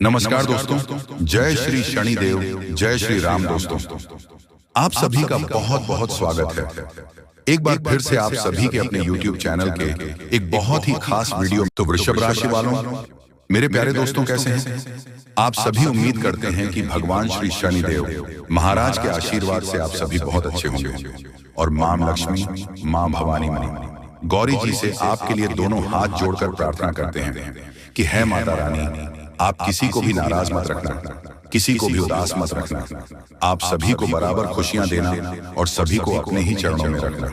नमस्कार दोस्तों, जय श्री शनिदेव, जय श्री राम। दोस्तों, आप सभी का बहुत बहुत स्वागत है। एक बार फिर से आप सभी के अपने YouTube चैनल के एक बहुत ही खास वीडियो। तो वृषभ राशि वालों, मेरे प्यारे दोस्तों, कैसे हैं आप सभी? उम्मीद करते हैं कि भगवान श्री शनिदेव महाराज के आशीर्वाद से आप सभी बहुत अच्छे होंगे और मां लक्ष्मी, मां भवानी, मां गौरी जी से आपके लिए दोनों हाथ जोड़कर प्रार्थना करते हैं कि है माता रानी, आप किसी को भी नाराज मत रखना, किसी को भी उदास मत रखना। आप सभी को बराबर खुशियां देना और सभी को अपने ही चरणों में रखना,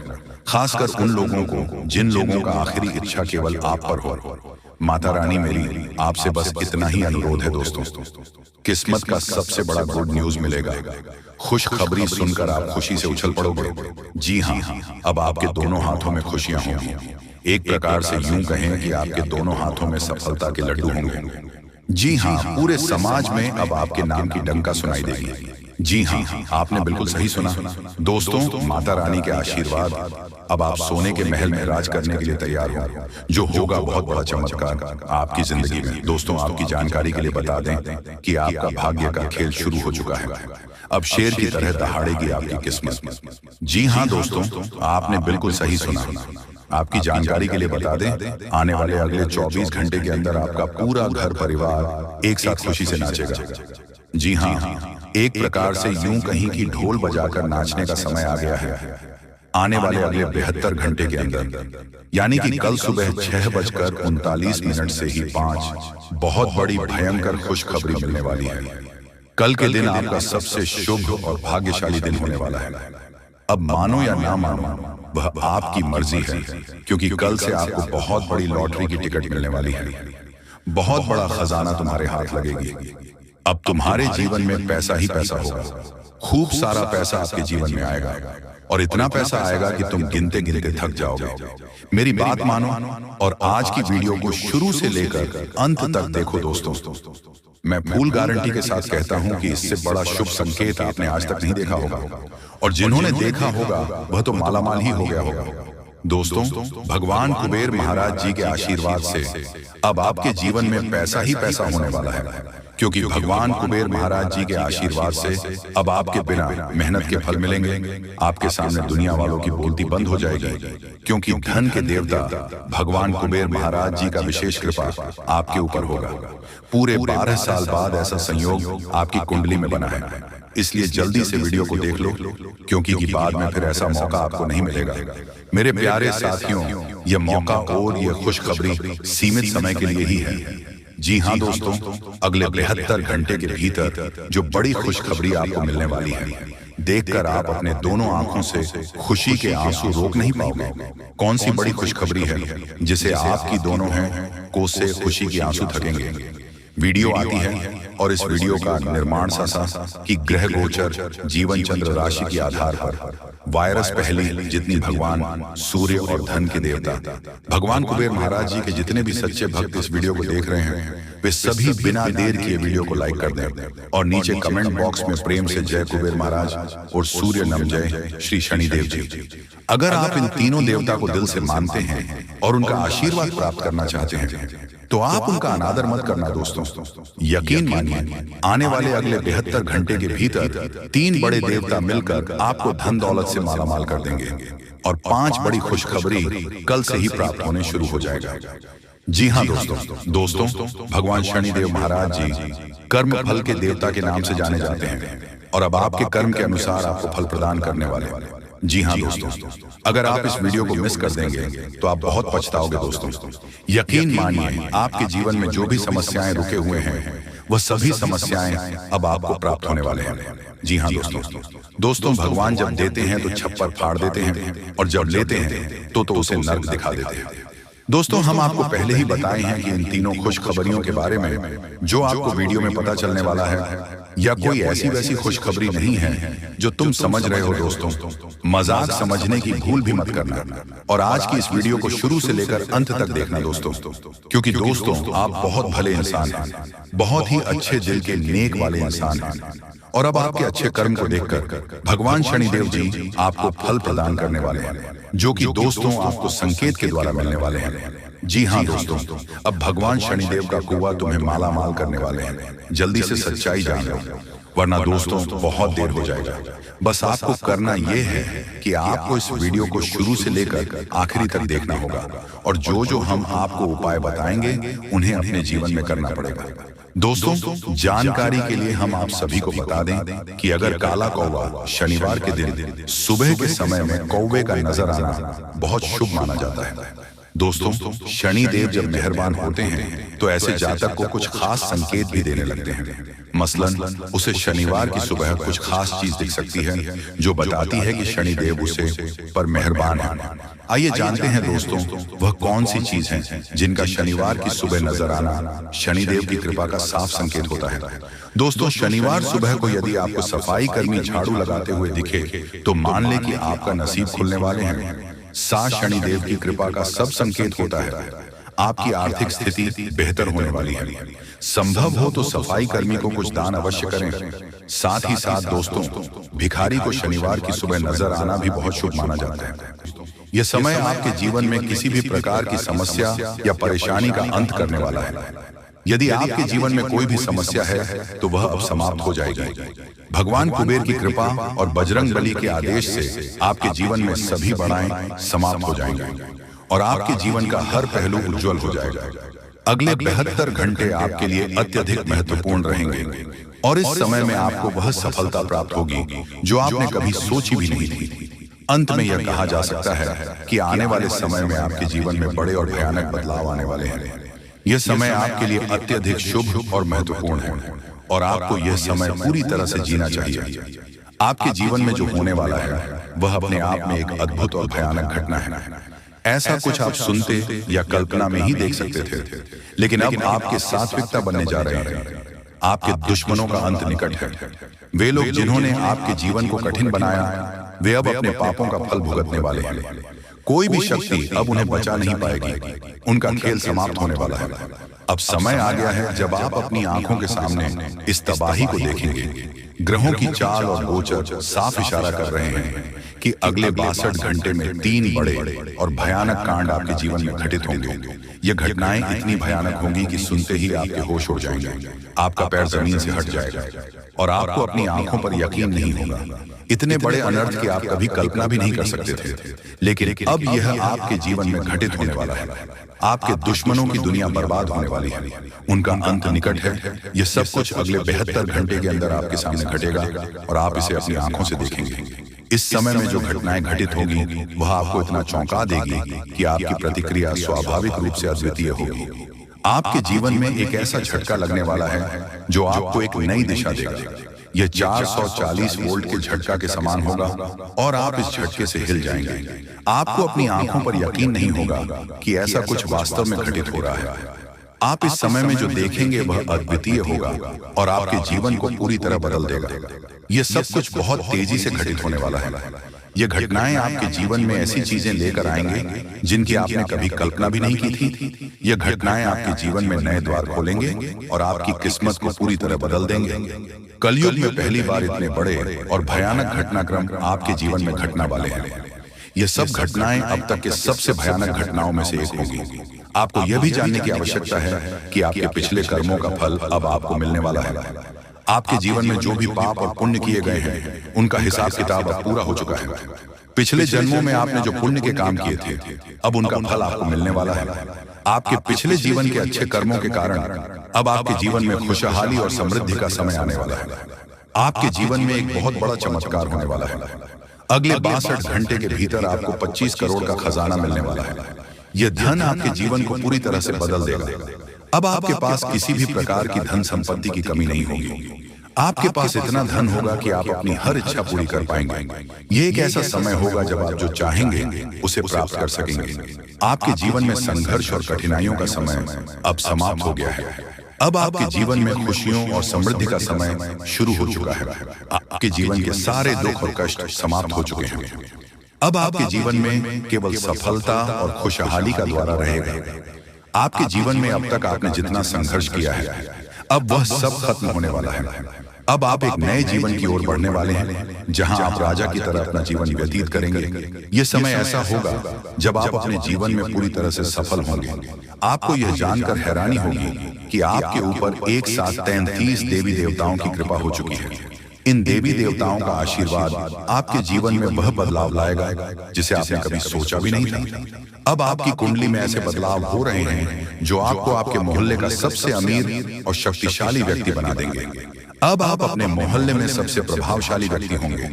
खासकर उन लोगों को जिन लोगों का आखिरी इच्छा केवल आप पर हो। माता रानी, मेरी आपसे बस इतना ही अनुरोध है दोस्तों, किस्मत का सबसे बड़ा गुड न्यूज मिलेगा। खुश खबरी सुनकर आप खुशी से उछल पड़ोगे। जी हाँ, अब आपके दोनों हाथों में खुशियां होंगी। एक प्रकार से यूं कहें कि आपके दोनों हाथों में सफलता के लड्डू होंगे। जी हाँ, पूरे समाज में अब आपके नाम की डंका सुनाई देगी। जी हाँ, आपने बिल्कुल सही सुना दोस्तों। माता रानी के आशीर्वाद, अब आप सोने के महल में राज करने के लिए तैयार हो, जो होगा बहुत बड़ा चमत्कार आपकी जिंदगी में। दोस्तों, आपकी जानकारी के लिए बता दें कि आपका भाग्य का खेल शुरू हो चुका है। अब शेर की तरह दहाड़ेगी आपकी किस्मत। जी हाँ दोस्तों, आपने बिल्कुल सही सुना। आपकी जानकारी के लिए बता दें, आने वाले अगले 24 घंटे के अंदर आपका पूरा घर परिवार एक साथ खुशी से नाचेगा। जी हाँ, एक प्रकार से यूं कहीं कि ढोल बजाकर नाचने का समय आ गया है। आने वाले अगले 72 घंटे के अंदर, यानी कि कल सुबह 6:39 से ही 5 बहुत बड़ी भयंकर खुशखबरी मिलने वाली है। कल के दिन आपका सबसे शुभ और भाग्यशाली दिन होने वाला है। अब मानो या ना मानो, वह आपकी मर्जी है, क्योंकि कल से आपको बहुत बड़ी लॉटरी की टिकट मिलने वाली है। बहुत बड़ा खजाना तुम्हारे हाथ लगेगी। अब तुम्हारे जीवन में पैसा ही पैसा होगा। खूब सारा पैसा आपके जीवन में आएगा और इतना पैसा आएगा कि तुम गिनते गिनते थक जाओगे। मेरी बात मानो और आज की वीडियो को शुरू से लेकर अंत तक देखो दोस्तों। मैं फुल गारंटी के साथ कहता हूं कि इससे बड़ा शुभ संकेत आपने आज तक नहीं देखा होगा, और जिन्होंने देखा होगा वह तो मालामाल ही हो गया होगा। दोस्तों, भगवान कुबेर महाराज जी के आशीर्वाद से अब आपके जीवन में पैसा ही पैसा होने वाला है, क्योंकि भगवान कुबेर महाराज जी के आशीर्वाद से अब आपके बिना मेहनत के फल मिलेंगे। आपके सामने दुनिया वालों की बोलती बंद हो जाएगी, क्योंकि धन के देवता भगवान कुबेर महाराज जी का विशेष कृपा आपके ऊपर होगा। पूरे 12 साल बाद ऐसा संयोग आपकी कुंडली में बना है। इसलिए जल्दी से वीडियो को देख लो, क्योंकि बाद में फिर ऐसा मौका आपको नहीं मिलेगा। मेरे प्यारे साथियों, यह मौका और यह खुशखबरी सीमित समय के लिए ही है। जी हाँ दोस्तों, अगले 72 घंटे के भीतर जो बड़ी खुशखबरी आपको मिलने वाली है, देखकर आप अपने दोनों आंखों से खुशी के आंसू रोक नहीं पाओगे। कौन सी बड़ी खुशखबरी है जिसे आपकी दोनों हैं कोस से खुशी के आंसू थकेंगे? वीडियो आती है और इस वीडियो का निर्माण सा कि ग्रह गोचर जीवन चंद्र राशि के आधार पर वायरस पहली जितनी भगवान सूर्य और धन के देवता भगवान कुबेर महाराज जी के जितने भी सच्चे भक्त इस वीडियो को देख रहे हैं, वे सभी बिना देर किए वीडियो को लाइक कर दें और नीचे कमेंट बॉक्स में प्रेम से जय कुबेर महाराज और सूर्य नम जय श्री शनिदेव जी। अगर आप इन तीनों देवता को दिल से मानते हैं और उनका आशीर्वाद प्राप्त करना चाहते हैं, तो आप उनका अनादर मत करना दोस्तों। यकीन मानिए, आने वाले अगले 72 घंटे के भीतर 3 बड़े देवता मिलकर आपको धन दौलत से मालामाल कर देंगे और 5 बड़ी खुशखबरी कल से ही प्राप्त होने शुरू हो जाएगा। जी हाँ दोस्तों, भगवान शनिदेव महाराज जी कर्म फल के देवता के नाम से जाने जाते हैं और अब आपके कर्म के अनुसार आपको फल प्रदान करने वाले। जी हाँ दोस्तों, अगर आप इस वीडियो को मिस कर देंगे तो आप बहुत पछताओगे दोस्तों। यकीन मानिए, आपके जीवन में जो भी समस्याएं रुके हुए हैं, वह सभी समस्याएं अब आपको प्राप्त होने वाले हैं। जी हाँ दोस्तों, भगवान जब देते हैं तो छप्पर फाड़ देते हैं और जब लेते हैं तो उसे नर्क दिखा देते हैं। दोस्तों, हम आपको पहले ही बताए हैं कि इन तीनों खुशखबरियों के बारे में जो आपको वीडियो में पता चलने वाला है, या कोई ऐसी वैसी खुशखबरी नहीं है जो तुम समझ रहे हो दोस्तों। मजाक समझने की भूल भी मत करना और आज की इस वीडियो को शुरू से लेकर अंत तक देखना दोस्तों, क्योंकि दोस्तों आप बहुत भले इंसान हैं, बहुत ही अच्छे दिल के नेक वाले इंसान हैं, और अब आपके अच्छे कर्म को देखकर भगवान शनिदेव जी आपको फल प्रदान करने वाले हैं, जो कि दोस्तों आपको संकेत के द्वारा मिलने वाले हैं। जी हाँ दोस्तों, अब भगवान शनिदेव का कुआं तुम्हें माला माल करने वाले हैं। जल्दी से सच्चाई जान लो, वरना दोस्तों बहुत देर हो जाएगा। बस आपको करना यह है कि आपको इस वीडियो को शुरू से लेकर आखिरी तक देखना होगा, और जो जो हम आपको उपाय बताएंगे उन्हें अपने जीवन में करना पड़ेगा। दोस्तों, जानकारी के लिए हम आप सभी को बता दें कि अगर काला कौवा शनिवार के दिन सुबह के समय में कौवे का नजर आना बहुत शुभ माना जाता है। दोस्तों, शनि देव जब मेहरबान होते हैं तो ऐसे जातक को कुछ खास संकेत भी देने लगते हैं। मसलन उसे शनिवार की सुबह कुछ खास चीज दिख सकती है जो बताती है कि शनि देव उसे पर मेहरबान है। आइए जानते हैं दोस्तों, वह कौन सी चीज है जिनका शनिवार की सुबह नजर आना शनिदेव की कृपा का साफ संकेत होता है। दोस्तों, शनिवार सुबह को यदि आपको सफाई कर्मी झाड़ू लगाते हुए दिखे तो मान ले कि आपका नसीब खुलने वाले हैं। साथ शनिदेव की कृपा का सब संकेत होता है आपकी आर्थिक स्थिति बेहतर होने वाली है। संभव हो तो सफाई कर्मी को कुछ दान अवश्य करें। साथ ही साथ दोस्तों, भिखारी को शनिवार की सुबह नजर आना भी बहुत शुभ माना जाता है। यह समय आपके जीवन में किसी भी प्रकार की समस्या या परेशानी का अंत करने वाला है। यदि आपके जीवन में कोई भी समस्या है तो वह अब समाप्त हो जाएगी। भगवान कुबेर की कृपा और बजरंग बली के आदेश से आपके जीवन में सभी बड़ाएं समाप्त हो जाएंगी और आपके जीवन का हर पहलू उज्जवल हो जाएगा। अगले 72 घंटे आपके लिए अत्यधिक महत्वपूर्ण रहेंगे और इस समय में आपको वह सफलता प्राप्त होगी जो आपने कभी सोची भी नहीं थी। अंत में यह कहा जा सकता है कि आने वाले समय में आपके जीवन में बड़े और भयानक बदलाव आने वाले हैं। यह समय आपके लिए अत्यधिक शुभ और महत्वपूर्ण है और आपको यह समय पूरी तरह से जीना चाहिए। आपके जीवन में जो होने वाला है वह अपने आप में एक अद्भुत और भयानक घटना है। ऐसा कुछ आप सुनते या कल्पना में ही देख सकते थे, लेकिन अब आपके सात्विकता बनने जा रहे हैं। आपके दुश्मनों का अंत निकट है। वे लोग जिन्होंने आपके जीवन को कठिन बनाया, वे अब अपने पापों का फल भुगतने वाले हैं। कोई भी शक्ति अब उन्हें बचा नहीं पाएगी। उनका खेल समाप्त होने वाला है। अब समय आ गया है जब आप अपनी आंखों के सामने इस तबाही को देखेंगे। ग्रहों की चाल और गोचर साफ इशारा कर रहे हैं कि अगले 62 घंटे में 3 बड़े और भयानक कांड आपके जीवन में घटित होंगे। ये घटनाएं इतनी भयानक होंगी कि सुनते ही आपके होश उड़ जाएंगे, आपका पैर जमीन से हट जाएगा और आपको अपनी आंखों पर यकीन नहीं होगा। इतने बड़े अनर्थ की आप कभी कल्पना भी नहीं कर सकते थे, लेकिन अब यह आपके जीवन में घटित होने वाला है। आपके दुश्मनों की दुनिया बर्बाद होने वाली है, उनका अंत निकट है। यह सब कुछ अगले 72 घंटे के अंदर आपके सामने घटेगा और आप इसे अपनी आंखों से देखेंगे। इस समय में जो घटनाएं घटित होगी वह आपको इतना चौंका देगी कि आपकी प्रतिक्रिया स्वाभाविक रूप से अद्वितीय होगी। आपके जीवन में एक ऐसा झटका लगने वाला है जो आपको एक नई दिशा देगा। यह 440 वोल्ट के झटका के समान होगा और आप इस झटके से हिल जाएंगे। आपको अपनी आंखों पर यकीन नहीं होगा कि ऐसा कुछ वास्तव में घटित हो रहा है। आप इस समय में जो देखेंगे वह अद्वितीय होगा और आपके जीवन को पूरी तरह बदल देगा। यह सब कुछ बहुत तेजी से घटित होने वाला है। ये घटनाएं आपके जीवन में ऐसी चीजें लेकर आएंगे जिनकी आपने कभी कल्पना भी नहीं की थी। ये घटनाएं आपके जीवन में नए द्वार खोलेंगे और आपकी किस्मत को पूरी तरह बदल देंगे। कलयुग में पहली बार इतने बड़े और भयानक घटनाक्रम आपके जीवन में घटना वाले हैं। ये सब घटनाएं अब तक के सबसे भयानक घटनाओं में से एक होगी। आपको यह भी जानने की आवश्यकता है कि आपके पिछले कर्मों का फल अब आपको मिलने वाला है। आपके जीवन में जो भी पाप और पुण्य किए गए हैं उनका हिसाब किताब अब पूरा हो चुका है। पिछले जन्मों में आपने जो पुण्य के काम किए थे अब उनका फल आपको मिलने वाला है। आपके पिछले जीवन के अच्छे कर्मों के कारण अब आपके जीवन में खुशहाली और समृद्धि का समय आने वाला है। आपके जीवन में एक बहुत बड़ा चमत्कार होने वाला है। अगले 62 घंटे के भीतर आपको 25 करोड़ का खजाना मिलने वाला है। यह धन आपके जीवन को पूरी तरह से बदल देगा। अब आपके पास किसी भी प्रकार की धन संपत्ति की कमी नहीं होगी। आपके पास इतना धन होगा कि आप अपनी हर इच्छा पूरी कर पाएंगे। ये एक ऐसा समय होगा जब आप जो चाहेंगे उसे प्राप्त कर सकेंगे। आपके जीवन में संघर्ष और कठिनाइयों का समय अब समाप्त हो गया है। अब आपके जीवन में खुशियों और समृद्धि का समय शुरू हो चुका है। आपके जीवन के सारे दुख और कष्ट समाप्त हो चुके हैं। अब आपके जीवन में केवल सफलता और खुशहाली का द्वारा रहेगा। आपके जीवन में अब तक आपने जितना संघर्ष किया है अब वह सब खत्म होने वाला है। अब आप एक नए जीवन की ओर बढ़ने वाले हैं, जहां आप राजा की तरह अपना जीवन व्यतीत करेंगे। यह समय ऐसा होगा जब आप अपने जीवन में पूरी तरह से सफल होंगे। आपको यह जानकर हैरानी होगी कि आपके ऊपर एक साथ 33 देवी देवताओं की कृपा हो चुकी है। इन देवी देवताओं का आशीर्वाद आपके जीवन में वह बदलाव लाएगा जिसे आपने कभी सोचा भी नहीं था। अब आपकी कुंडली में ऐसे बदलाव हो रहे हैं जो आपको आपके मोहल्ले का सबसे अमीर और शक्तिशाली व्यक्ति बना देंगे। अब आप अपने मोहल्ले में सबसे प्रभावशाली व्यक्ति होंगे।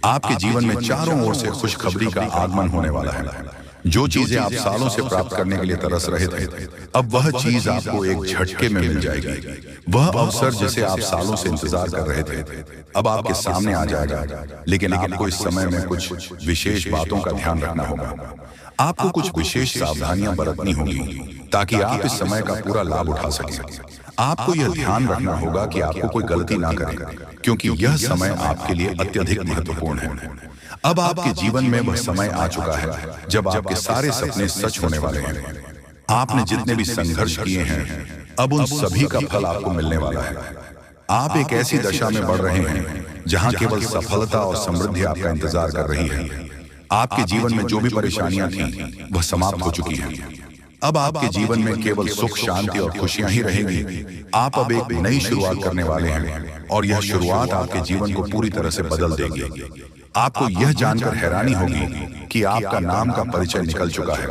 आपके जीवन में चारों ओर से खुशखबरी का आगमन होने वाला है। जो चीजें आप सालों से प्राप्त करने के लिए तरस रहे थे, अब वह चीज आपको एक झटके में मिल जाएगी। वह अवसर जिसे आप सालों से इंतजार कर रहे थे, अब आपके सामने आ जाएगा। लेकिन आपको इस समय में कुछ विशेष बातों का ध्यान रखना होगा। आपको कुछ विशेष सावधानियां बरतनी होंगी ताकि आप इस समय का पूरा लाभ उठा सकें। आपको यह ध्यान रखना होगा कि आपको कोई गलती ना करें, क्योंकि यह समय आपके लिए अत्यधिक महत्वपूर्ण है। अब आपके जीवन में वह समय आ चुका है जब आपके सारे सपने सच होने वाले हैं। आपने जितने भी संघर्ष किए हैं, अब उन सभी का फल आपको मिलने वाला है। आप एक ऐसी दशा में बढ़ रहे हैं जहां केवल सफलता और समृद्धि आपका इंतजार कर रही है। आपके जीवन में जो भी परेशानियां थीं, वह समाप्त हो चुकी हैं। अब आपके जीवन में केवल सुख, शांति और खुशियां ही रहेंगी। आप अब एक नई शुरुआत करने वाले हैं और यह शुरुआत आपके जीवन को पूरी तरह से बदल देगी। आपको यह जानकर हैरानी होगी कि आपका नाम का परिचय निकल चुका है।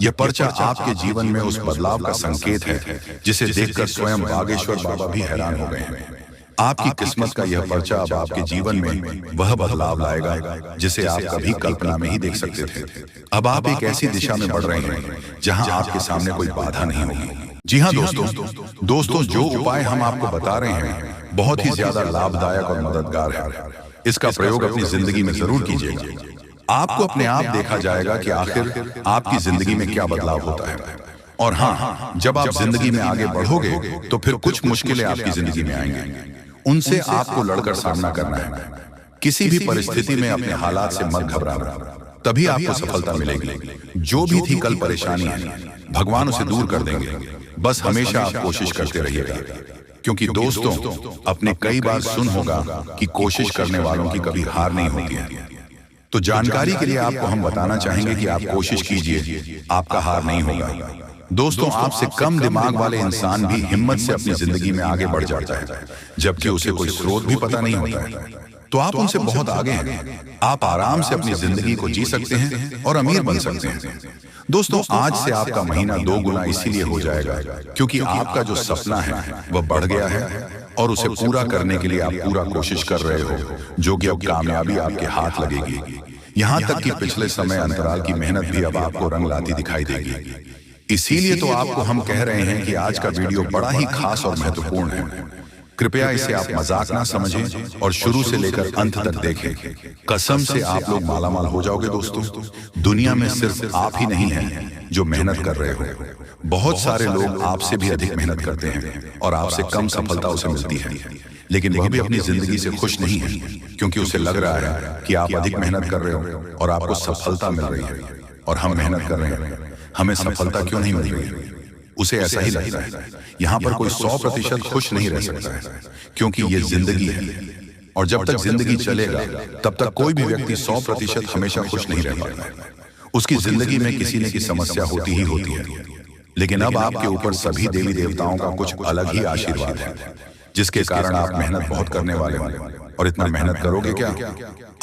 यह पर्चा आपके जीवन में उस बदलाव का संकेत है जिसे देखकर स्वयं बागेश्वर बाबा भी हैरान हो गए हैं। आपकी किस्मत का यह पर्चा अब आपके जीवन में वह बदलाव लाएगा जिसे आप कभी कल्पना में ही देख सकते थे। अब आप एक ऐसी दिशा में बढ़ रहे हैं जहां आपके सामने कोई बाधा नहीं होगी। जी हाँ दोस्तों, जो उपाय हम आपको बता रहे हैं बहुत ही ज्यादा लाभदायक और मददगार है। इसका प्रयोग अपनी जिंदगी में जरूर कीजिएगा। आपको अपने आप देखा जाएगा कि आखिर आपकी जिंदगी में क्या बदलाव होता है। और हाँ, जब आप जिंदगी में आगे बढ़ोगे तो फिर कुछ मुश्किलें आपकी जिंदगी में आएंगी। उनसे आपको लड़कर सामना करना है। किसी भी परिस्थिति में अपने हालात से मत घबराना, तभी आपको सफलता मिलेगी। जो भी थी कल परेशानी है, भगवान उसे दूर कर देंगे। बस हमेशा आप कोशिश करते रहिएगा, क्योंकि दोस्तों, अपने कई बार सुन होगा कि कोशिश करने वालों की कभी हार नहीं होती है। तो जानकारी के लिए आपको हम बताना चाहेंगे कि आप कोशिश कीजिए, आपका हार नहीं होगा। दोस्तों, आपसे कम दिमाग वाले इंसान भी हिम्मत से अपनी जिंदगी में आगे बढ़ जाता है, जबकि उसे कोई स्रोत भी पता नहीं होता है। तो आप उनसे बहुत आगे हैं। आप आराम से अपनी जिंदगी को जी सकते हैं और अमीर बन सकते हैं। दोस्तों, आज से आपका महीना 2 गुना इसीलिए हो जाएगा क्योंकि आपका जो सपना है वह बढ़ गया है और उसे पूरा करने के लिए आप पूरा कोशिश कर रहे हो, जो कि अब कामयाबी आपके हाथ लगेगी। यहाँ तक कि पिछले समय अंतराल की मेहनत भी अब आपको रंग लाती दिखाई देगी। इसीलिए तो आपको हम कह रहे हैं कि आज का वीडियो बड़ा ही खास और महत्वपूर्ण है। कृपया इसे आप मजाक ना समझें और शुरू से लेकर अंत तक देखें। कसम से आप लोग मालामाल हो जाओगे दोस्तों। दुनिया में सिर्फ आप ही नहीं हैं जो मेहनत कर रहे हो। बहुत सारे लोग आपसे भी अधिक मेहनत करते हैं और आपसे कम सफलता उसे मिलती है, लेकिन वह भी अपनी जिंदगी से खुश नहीं है, क्योंकि उसे लग रहा है कि आप अधिक मेहनत कर रहे हो और आपको सफलता मिल रही है, और हम मेहनत कर रहे हैं, हमें सफलता क्यों नहीं मिल रही। उसे ऐसा ही लगता है। यहाँ पर कोई 100% खुश नहीं रह सकता है, क्योंकि ये जिंदगी है और जब तक जिंदगी चलेगा तब तक कोई भी व्यक्ति 100% हमेशा खुश नहीं रह पाता। उसकी जिंदगी में किसी न किसी समस्या होती ही होती है। लेकिन अब आपके ऊपर सभी देवी देवताओं का कुछ अलग ही आशीर्वाद है, जिसके कारण आप मेहनत बहुत करने वाले हैं। और इतना मेहनत करोगे क्या,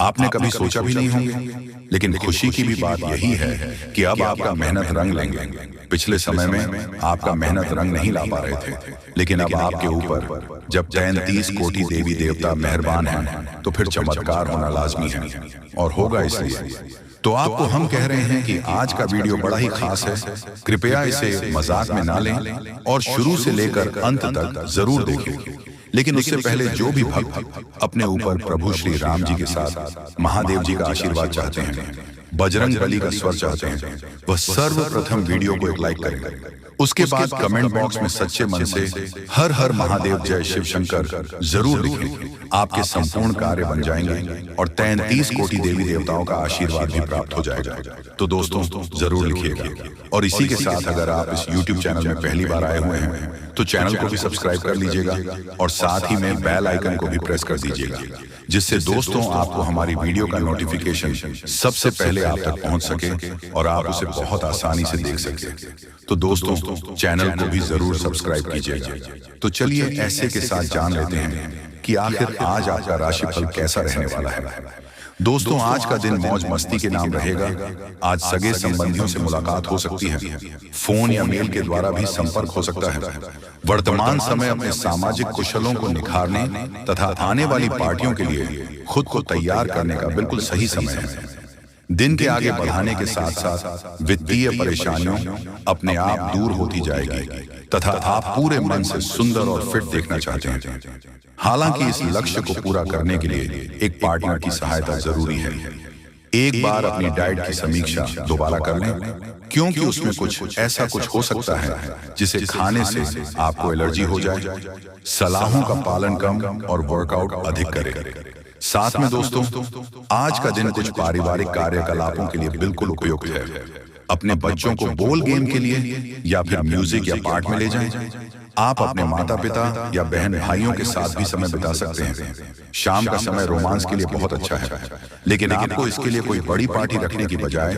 आपने कभी सोचा भी नहीं होंगे। लेकिन खुशी की भी बात यही है कि अब आपका मेहनत रंग लेंगे। पिछले समय में आपका मेहनत रंग नहीं ला पा रहे थे, लेकिन अब आपके ऊपर जब 33 कोटि देवी देवता मेहरबान हैं, तो फिर चमत्कार होना लाजमी है और होगा। इसलिए तो आपको हम कह रहे हैं कि आज का वीडियो बड़ा ही खास है। कृपया इसे मजाक में ना लें और शुरू से लेकर अंत तक जरूर देखें। लेकिन उससे पहले जो भी भक्त अपने ऊपर प्रभु श्री राम जी के साथ महादेव जी का आशीर्वाद चाहते हैं, बजरंग बली का स्वर चाहते हैं, वह सर्वप्रथम वीडियो को एक लाइक करें। उसके बाद कमेंट बॉक्स में सच्चे मन से हर हर महादेव जय शिव शंकर जरूर लिखें। आपके संपूर्ण कार्य बन जाएंगे और 33 कोटि देवी देवताओं का आशीर्वाद भी प्राप्त हो जाएगा। तो दोस्तों, जरूर लिखिएगा। और इसी के साथ अगर आप इस YouTube चैनल में पहली बार आए हुए हैं तो चैनल को भी सब्सक्राइब कर लीजिएगा और साथ ही में बेल आइकन को भी प्रेस कर दीजिएगा, जिससे दोस्तों आपको हमारी वीडियो का नोटिफिकेशन सबसे पहले आप तक पहुंच सके और आप उसे बहुत आसानी से देख सके। तो दोस्तों चैनल को भी जरूर सब्सक्राइब कीजिएगा। तो चलिए ऐसे के साथ जान लेते हैं कि आखिर आज आपका राशिफल कैसा रहने वाला है। दोस्तों आज का दिन मौज मस्ती के नाम रहेगा। आज सगे संबंधियों से मुलाकात हो सकती है, फोन या मेल के द्वारा भी संपर्क हो सकता है। वर्तमान समय अपने सामाजिक कुशलों को निखारने तथा आने वाली पार्टियों के लिए खुद को तैयार करने का बिल्कुल सही समय है। दिन के आगे बढ़ाने के साथ साथ वित्तीय परेशानियों अपने आप दूर होती जाएगी तथा आप पूरे मन से सुंदर और फिट देखना चाहते हैं। हालांकि इस लक्ष्य को पूरा करने के लिए एक पार्टनर की सहायता जरूरी है। एक बार अपनी डाइट की समीक्षा दोबारा कर लें, क्योंकि उसमें कुछ हो सकता है जिसे खाने से आपको एलर्जी हो जाए। सलाहों का पालन कम और वर्कआउट अधिक करें। साथ में दोस्तों आज का दिन कुछ पारिवारिक कार्यकलापों के लिए बिल्कुल उपयुक्त है। अपने बच्चों को बोल गेम के लिए या फिर म्यूजिक या पार्ट में ले जाएं। आप अपने माता पिता या बहन भाइयों के साथ भी समय बिता सकते हैं। शाम का समय रोमांस के लिए बहुत अच्छा है, लेकिन आपको इसके लिए कोई बड़ी पार्टी रखने की बजाय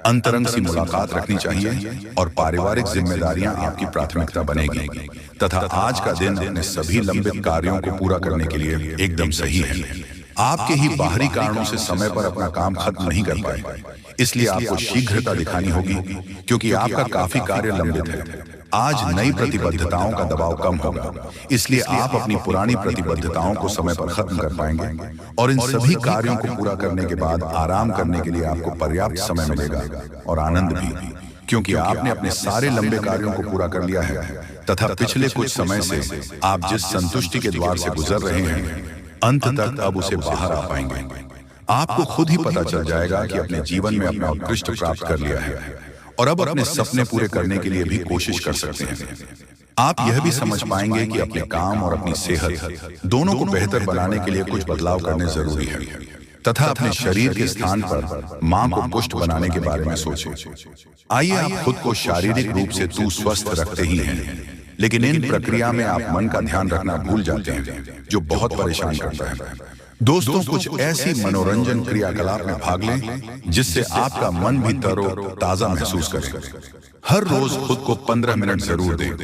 अंतरंग सी मुलाकात रखनी चाहिए और पारिवारिक जिम्मेदारियां आपकी प्राथमिकता बनेगी तथा आज का दिन अपने सभी लंबित कार्यों को पूरा करने के लिए एकदम सही है। आपके ही बाहरी कारणों से समय पर अपना काम खत्म नहीं कर पाए, इसलिए आपको शीघ्रता दिखानी होगी, क्योंकि आपका काफी कार्य लंबित है। आज नई प्रतिबद्धताओं का दबाव कम होगा, इसलिए आप अपनी पुरानी प्रतिबद्धताओं को समय पर खत्म कर पाएंगे और इन सभी कार्यों को पूरा करने के बाद आराम करने के लिए आपको पर्याप्त समय मिलेगा और आनंद भी, क्योंकि आपने अपने सारे लंबे कार्यों को पूरा कर लिया है तथा पिछले कुछ समय से आप जिस संतुष्टि के द्वार से गुजर रहे हैं अंत तक अब उसे बाहर आ पाएंगे। आपको खुद ही पता चल जाएगा कि अपने जीवन में अपना उत्कृष्ट प्राप्त कर लिया है और अब अपने सपने पूरे करने के लिए भी कोशिश कर सकते हैं। आप यह भी समझ पाएंगे कि अपने काम और अपनी सेहत दोनों को बेहतर बनाने के लिए कुछ बदलाव करने जरूरी है तथा अपने शरीर के स्थान पर मां को पुष्ट बनाने के बारे में सोचें। आइए आप खुद को शारीरिक रूप से तू स्वस्थ रखते ही हैं, लेकिन इन प्रक्रिया में आप मन का ध्यान रखना भूल जाते हैं, जो बहुत परेशान करता है। दोस्तों कुछ ऐसी मनोरंजन क्रियाकलाप में भाग लें जिससे आपका मन भी तरो ताजा महसूस करे। हर रोज खुद को 15 मिनट जरूर दें।